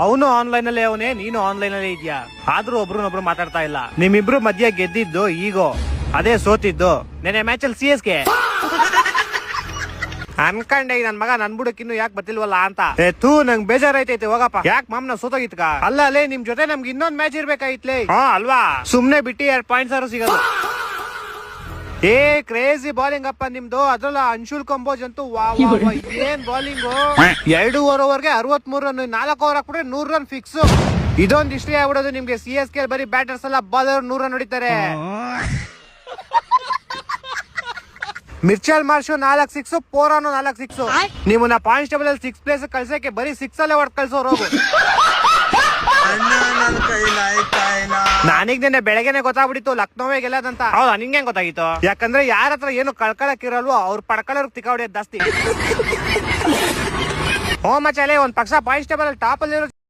ಅವನು ಆನ್ಲೈನ್ ಅಲ್ಲೇ ಅವನೇ, ನೀನು ಆನ್ಲೈನ್ ಅಲ್ಲೇ ಇದೆಯಾ. ಆದ್ರೂ ಒಬ್ರು ಮಾತಾಡ್ತಾ ಇಲ್ಲ. ನಿಮ್ಮಿಬ್ರು ಮಧ್ಯ ಗೆದ್ದಿದ್ದು ಈಗೋ, ಅದೇ ಸೋತಿದ್ದು ನೆನೆ ಮ್ಯಾಚಲ್ಲಿ CSK. ಅನ್ಕಂಡೆ ನನ್ ಮಗ ನನ್ ಬುಡಕ್ಕಿನ್ನು ಯಾಕೆ ಬರ್ತಿಲ್ವಲ್ಲ ಅಂತ. ನಂಗ್ ಬೇಜಾರೈತೈತೆ ಹೋಗಪ್ಪ. ಯಾಕೆ ಮಾಮ್ನ ಸೋತೋಗಿತ್ಕ? ಅಲ್ಲ ಅಲ್ಲೇ ನಿಮ್ ಜೊತೆ ನಮ್ಗೆ ಇನ್ನೊಂದ್ ಮ್ಯಾಚ್ ಇರ್ಬೇಕಾಯ್ತ್ಲೇ. ಅಲ್ವಾ, ಸುಮ್ನೆ ಬಿಟ್ಟಿ 2 ಪಾಯಿಂಟ್ಸ್ ಆದ್ರೂ ಸಿಗೋದು. ಕ್ರೇಜಿ ಬಾಲಿಂಗ್ ಅಪ್ಪ ನಿಮ್ದು. ಅದ್ರಲ್ಲ ಅನ್ಶುಲ್ ಕಂಬೋಜ್ ಅಂತೂ ಏನ್ ಬಾಲಿಂಗು. 2 ಓವರ್ಗೆ 63 ರನ್, 4 ಓವರ್ ಹಾಕ್ಬಿಟ್ರೆ 100 ರನ್ ಫಿಕ್ಸ್. ಇದೊಂದು ಇಷ್ಟೇ ಆಗ್ಬಿಡೋದು ನಿಮ್ಗೆ. CSK ಬರೀ ಬ್ಯಾಟರ್ಸ್ ಎಲ್ಲ ಬಾಲರ್ 100 ರನ್ ಹೊಡಿತಾರೆ. ಮಿರ್ಚಲ್ ಮಾರ್ಷು 4 ಸಿಕ್ಸ್, ಪೋರಾನು 4 ಸಿಕ್ಸ್. ನಿಮ್ಮನ್ನ ಪಾಯಿಂಟ್ಸ್ ಟೇಬಲ್ ಅಲ್ಲಿ 6th ಪ್ಲೇಸ್ ಕಳ್ಸಕ್ಕೆ ಬರೀ 6 ಅಲ್ಲೇ ಹೊಡ್ ಕಳ್ಸೋರು. ನನಗ್ ನೆನ್ನೆ ಬೆಳಗ್ಗೆನೆ ಗೊತ್ತಾಗ್ಬಿಟ್ಟಿತ್ತು ಲಕ್ನೋವೇ ಗೆಲ್ಲದಂತ. ಹೌದಾ, ನಿಂಗೆ ಗೊತ್ತಾಗಿತ್ತು? ಯಾಕಂದ್ರೆ ಯಾರ ಹತ್ರ ಏನು ಕಳ್ಕೊಳಕ್ ಇರಲ್ವೋ ಅವ್ರು ಪಡ್ಕೊಳ್ಳೋರ್ ತಿಕ್ಕ ಹೊಡಿಯೋದು ಜಾಸ್ತಿ. ಮಚಾಲೆ ಒಂದ್ ಪಕ್ಷ ಪಾಯಿಂಟ್ಸ್ ಟೇಬಲ್ ಅಲ್ಲಿ ಟಾಪ್ ಅಲ್ಲಿ